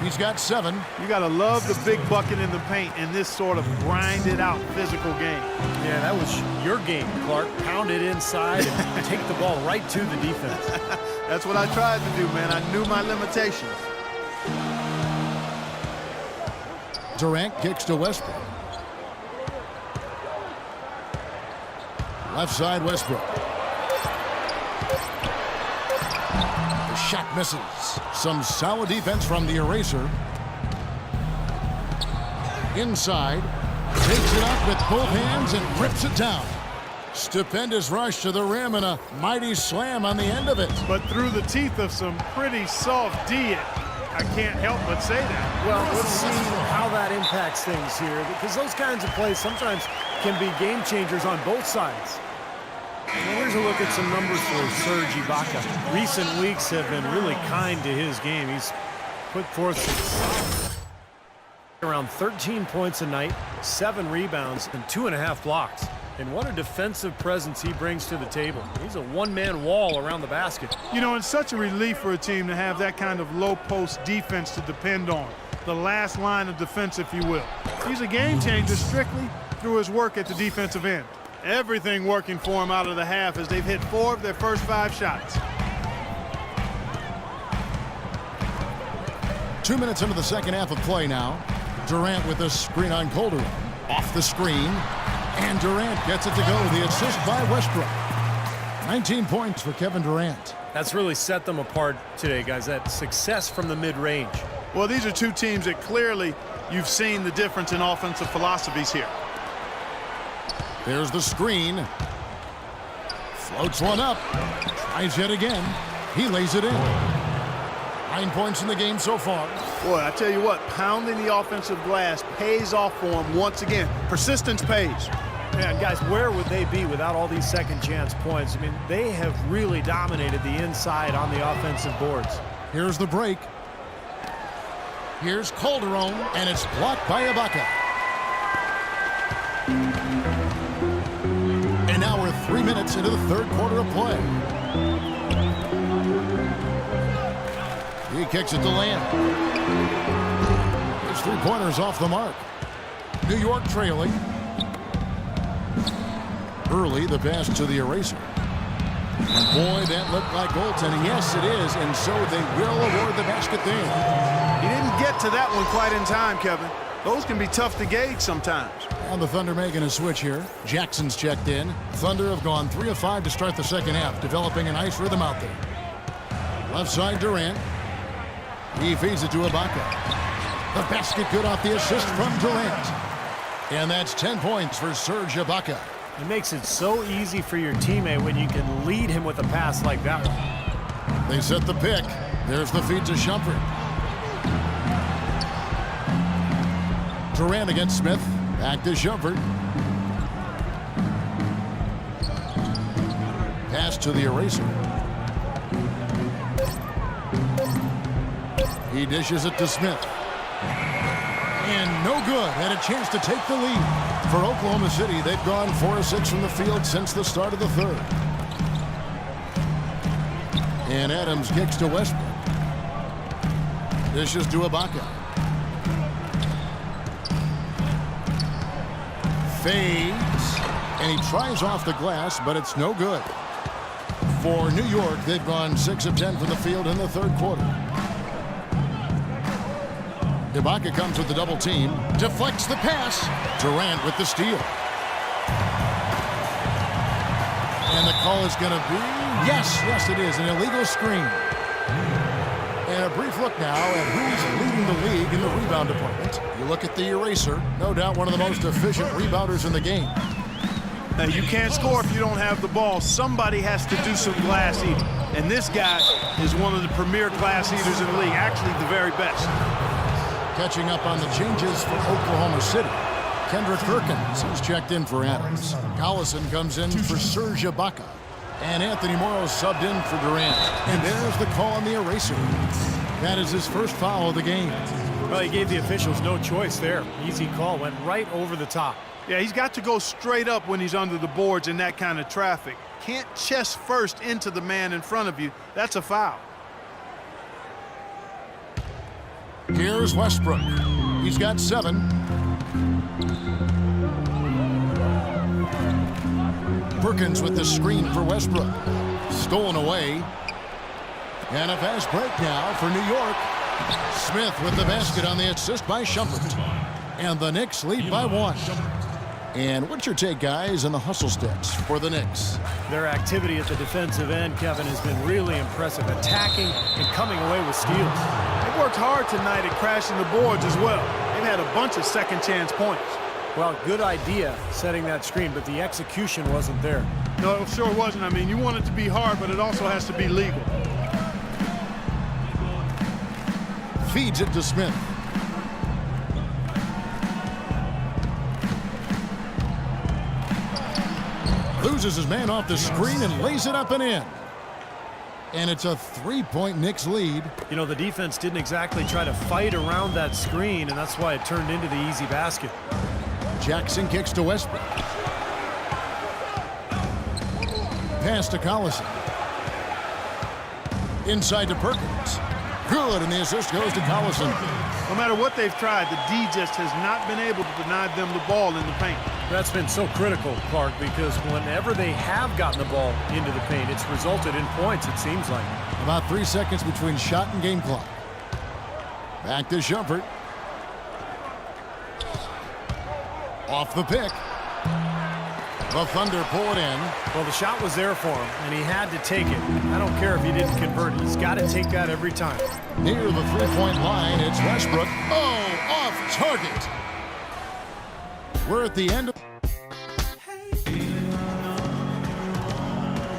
He's got 7. You got to love the big bucket in the paint in this sort of grinded-out physical game. Yeah, that was your game, Clark. Pound it inside and take the ball right to the defense. That's what I tried to do, man. I knew my limitations. Durant kicks to Westbrook. Left side, Westbrook. The shot misses. Some solid defense from the eraser. Inside. Takes it up with both hands and rips it down. Stupendous rush to the rim and a mighty slam on the end of it. But through the teeth of some pretty soft D, I can't help but say that. Well, let's see how that impacts things here, because those kinds of plays sometimes can be game changers on both sides. Well, here's a look at some numbers for Serge Ibaka. Recent weeks have been really kind to his game. He's put forth around 13 points a night, 7 rebounds, and 2.5 blocks. And what a defensive presence he brings to the table. He's a one-man wall around the basket. You know, it's such a relief for a team to have that kind of low-post defense to depend on. The last line of defense, if you will. He's a game changer strictly through his work at the defensive end. Everything working for him out of the half as they've hit 4 of their first 5 shots. 2 minutes into the second half of play now. Durant with a screen on Calderon. Off the screen. And Durant gets it to go. The assist by Westbrook. 19 points for Kevin Durant. That's really set them apart today, guys. That success from the mid-range. Well, these are two teams that clearly you've seen the difference in offensive philosophies here. There's the screen. Floats one up. Tries yet again. He lays it in. 9 points in the game so far. Boy, I tell you what, pounding the offensive glass pays off for him once again. Persistence pays. Man, guys, where would they be without all these second chance points? I mean, they have really dominated the inside on the offensive boards. Here's the break. Here's Calderon, and it's blocked by Ibaka. And now we're 3 minutes into the third quarter of play. He kicks it to Lamb. His three-pointers off the mark. New York trailing. Early, the pass to the eraser. And boy, that looked like goaltending. Yes, it is, and so they will award the basket there. He didn't get to that one quite in time, Kevin. Those can be tough to gauge sometimes. And the Thunder making a switch here. Jackson's checked in. Thunder have gone 3 of 5 to start the second half, developing a nice rhythm out there. Left side, Durant. He feeds it to Ibaka. The basket good off the assist from Durant. And that's 10 points for Serge Ibaka. It makes it so easy for your teammate when you can lead him with a pass like that one. They set the pick. There's the feed to Shumpert. Durant against Smith. Back to Shumpert. Pass to the eraser. He dishes it to Smith. And no good. Had a chance to take the lead. For Oklahoma City, they've gone 4 of 6 from the field since the start of the third. And Adams kicks to Westbrook. Dishes to Ibaka. Fades. And he tries off the glass, but it's no good. For New York, they've gone 6 of 10 from the field in the third quarter. Ibaka comes with the double team. Deflects the pass. Durant with the steal. And the call is going to be, yes, it is, an illegal screen. And a brief look now at who's leading the league in the rebound department. You look at the eraser, no doubt one of the most efficient rebounders in the game. Now, you can't score if you don't have the ball. Somebody has to do some glass eating. And this guy is one of the premier glass eaters in the league, actually the very best. Catching up on the changes for Oklahoma City. Kendrick Perkins has checked in for Adams. Collison comes in for Serge Ibaka. And Anthony Morrow subbed in for Durant. And there's the call on the eraser. That is his first foul of the game. Well, he gave the officials no choice there. Easy call, went right over the top. Yeah, he's got to go straight up when he's under the boards in that kind of traffic. Can't chest first into the man in front of you. That's a foul. Here's Westbrook. He's got 7. Perkins with the screen for Westbrook. Stolen away. And a fast break now for New York. Smith with the basket on the assist by Shumpert. And the Knicks lead by 1. And what's your take, guys, on the hustle stats for the Knicks? Their activity at the defensive end, Kevin, has been really impressive, attacking and coming away with steals. They worked hard tonight at crashing the boards as well. They've had a bunch of second chance points. Well, good idea setting that screen, but the execution wasn't there. No, it sure wasn't. I mean, you want it to be hard, but it also has to be legal. Feeds it to Smith. Loses his man off the screen and lays it up and in. And it's a 3-point Knicks lead. You know, the defense didn't exactly try to fight around that screen, and that's why it turned into the easy basket. Jackson kicks to Westbrook. Pass to Collison. Inside to Perkins. Good, and the assist goes to Collison. No matter what they've tried, the D just has not been able to deny them the ball in the paint. That's been so critical, Clark, because whenever they have gotten the ball into the paint, it's resulted in points, it seems like. About 3 seconds between shot and game clock. Back to Shumpert. Off the pick. The Thunder pull it in. Well, the shot was there for him, and he had to take it. I don't care if he didn't convert. He's got to take that every time. Near the 3-point line, it's Westbrook. Oh, off target. We're at the end of...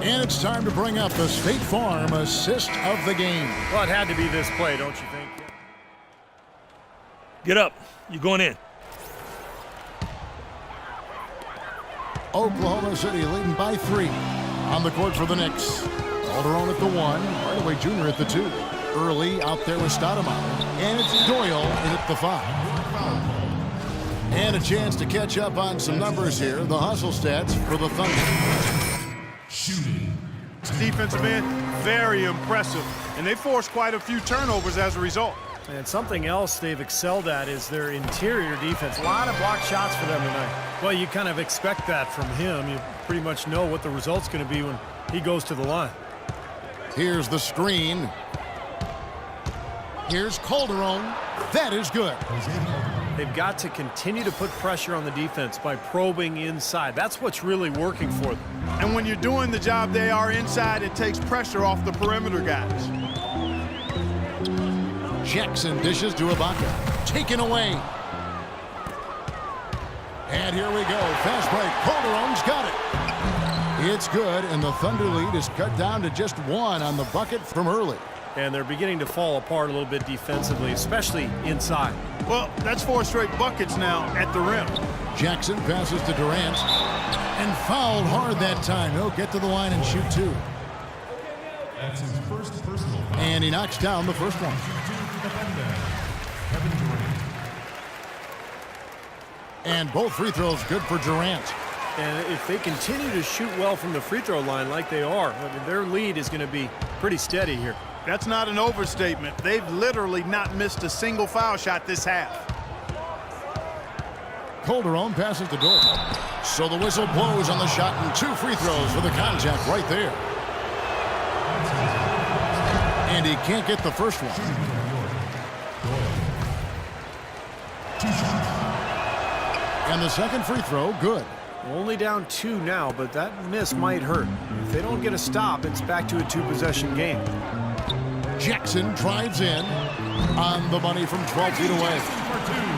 And it's time to bring up the State Farm assist of the game. Well, it had to be this play, don't you think? Get up. You're going in. Oklahoma City leading by 3. On the court for the Knicks. Calderon at the 1. Hardaway Jr. at the 2. Early out there with Stoudemire. And it's Doyle in at the 5. And a chance to catch up on some numbers here. The hustle stats for the Thunder. Shooting. Defensive end, very impressive. And they forced quite a few turnovers as a result. And something else they've excelled at is their interior defense. A lot of blocked shots for them tonight. Well, you kind of expect that from him. You pretty much know what the result's going to be when he goes to the line. Here's the screen. Here's Calderon. That is good. They've got to continue to put pressure on the defense by probing inside. That's what's really working for them. And when you're doing the job they are inside, it takes pressure off the perimeter guys. Jackson dishes to Ibaka. Taken away. And here we go. Fast break. Calderon's got it. It's good, and the Thunder lead is cut down to just 1 on the bucket from early. And they're beginning to fall apart a little bit defensively, especially inside. Well, that's 4 straight buckets now at the rim. Jackson passes to Durant. And fouled hard that time. He'll get to the line and shoot 2. That's his first personal foul. And he knocks down the first one. And both free throws good for Durant. And if they continue to shoot well from the free throw line like they are, I mean, their lead is going to be pretty steady here. That's not an overstatement. They've literally not missed a single foul shot this half. Calderon passes to Dort. So the whistle blows on the shot and 2 free throws for the contact right there. And he can't get the first one. And the second free throw, good. Only down 2 now, but that miss might hurt. If they don't get a stop, it's back to a 2-possession game. Jackson drives in on the money from 12 feet away.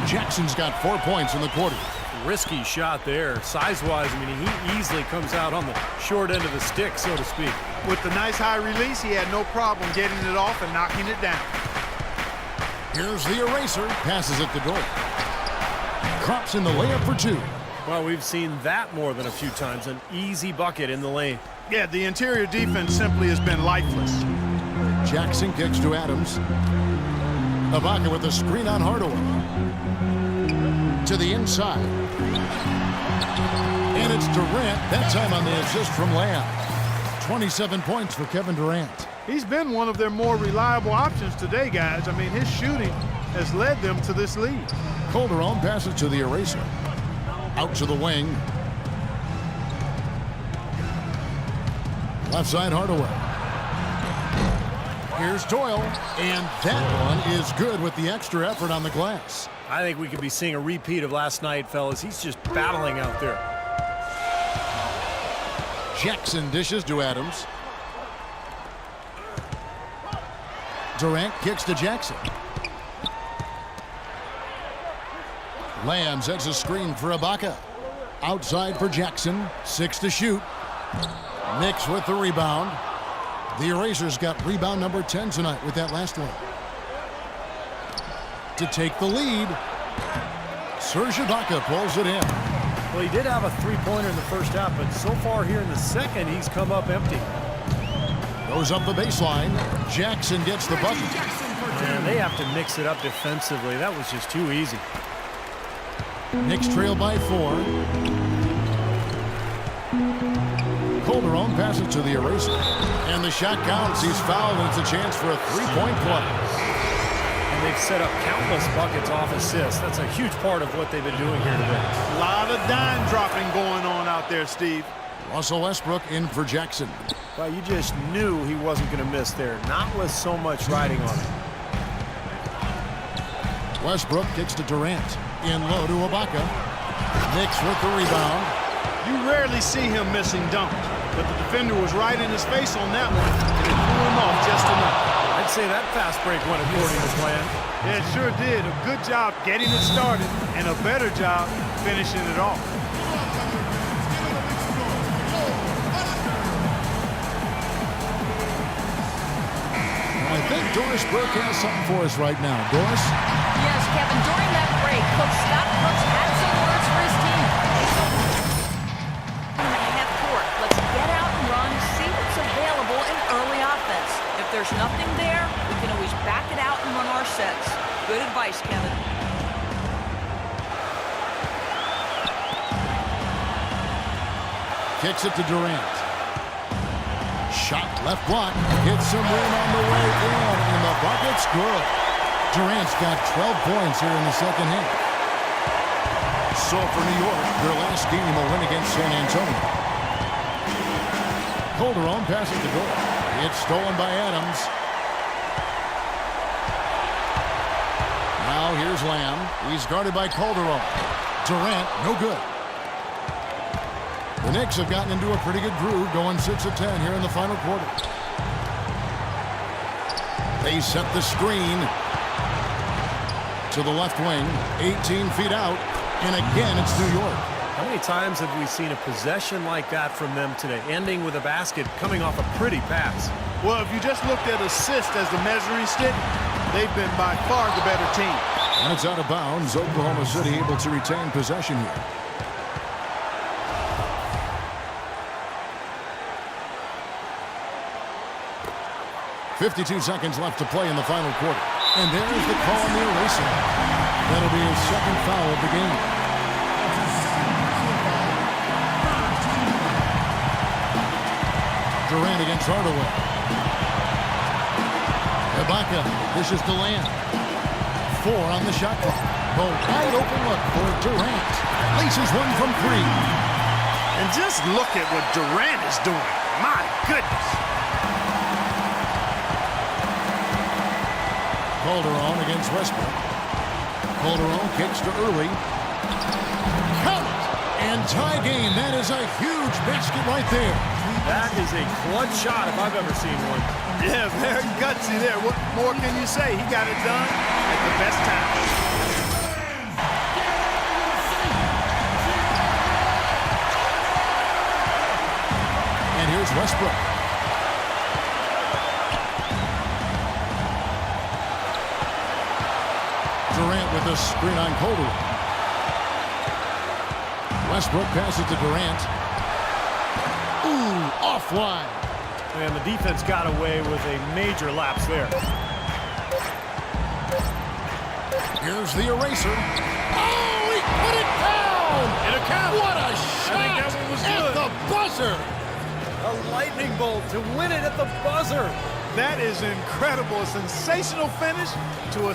Jackson's got 4 points in the quarter. Risky shot there. Size-wise, I mean, he easily comes out on the short end of the stick, so to speak. With the nice high release, he had no problem getting it off and knocking it down. Here's the eraser. Passes it to Dort. Drops in the layup for 2. Well, we've seen that more than a few times. An easy bucket in the lane. Yeah, the interior defense simply has been lifeless. Jackson kicks to Adams. Ibaka with a screen on Hardaway. To the inside. And it's Durant, that time on the assist from Lamb. 27 points for Kevin Durant. He's been one of their more reliable options today, guys. I mean, his shooting has led them to this lead. Calderon passes to the eraser. Out to the wing. Left side Hardaway. Here's Doyle, and that one is good with the extra effort on the glass. I think we could be seeing a repeat of last night, fellas. He's just battling out there. Jackson dishes to Adams. Durant kicks to Jackson. Lamb sets a screen for Ibaka. Outside for Jackson. 6 to shoot. Knicks with the rebound. The Erasers got rebound number 10 tonight with that last one. To take the lead, Serge Ibaka pulls it in. Well, he did have a three-pointer in the first half, but so far here in the second, he's come up empty. Goes up the baseline. Jackson gets the bucket. Man, they have to mix it up defensively. That was just too easy. Knicks trail by 4. Calderon passes to the eraser. And the shot counts. He's fouled, and it's a chance for a three-point play. And they've set up countless buckets off assists. That's a huge part of what they've been doing here today. A lot of dime dropping going on out there, Steve. Russell Westbrook in for Jackson. Well, you just knew he wasn't going to miss there. Not with so much riding on it. Westbrook kicks to Durant. In low to Ibaka. Knicks with the rebound. You rarely see him missing dunks, but the defender was right in his face on that one, and it threw him off just enough. I'd say that fast break went according to plan. Yeah, it sure did. A good job getting it started, and a better job finishing it off. I think Doris Burke has something for us right now. Doris? Yes, Kevin, during that break, Coach Scott Brooks had some words for his team. In the half court, let's get out and run, see what's available in early offense. If there's nothing there, we can always back it out and run our sets. Good advice, Kevin. Kicks it to Durant. Shot left block. Hits some wind on the way in, and the bucket's good. Durant's got 12 points here in the second half. So for New York, their last game will win against San Antonio. Calderon passes the goal. It's stolen by Adams. Now here's Lamb. He's guarded by Calderon. Durant, no good. The Knicks have gotten into a pretty good groove, going 6 of 10 here in the final quarter. They set the screen to the left wing, 18 feet out, and again it's New York. How many times have we seen a possession like that from them today, ending with a basket coming off a pretty pass? Well, if you just looked at assist as the measuring stick, they've been by far the better team. And it's out of bounds. Oklahoma City able to retain possession here. 52 seconds left to play in the final quarter. And there's the call on the eraser. That'll be his second foul of the game. Durant against Hardaway. Ibaka, this is to Lamb. 4 on the shot clock. A wide open look for Durant. Laces one from 3. And just look at what Durant is doing. My goodness. Calderon against Westbrook. Calderon kicks to early. Count! And tie game. That is a huge basket right there. That is a clutch shot if I've ever seen one. Yeah, very gutsy there. What more can you say? He got it done at the best time. And here's Westbrook. Durant with a screen on Calderon. Westbrook passes to Durant. Ooh, offline. And the defense got away with a major lapse there. Here's the eraser. Oh, he put it down! And a count. What a shot! I think that one was at good. the buzzer. A lightning bolt to win it at the buzzer. That is incredible. A sensational finish to a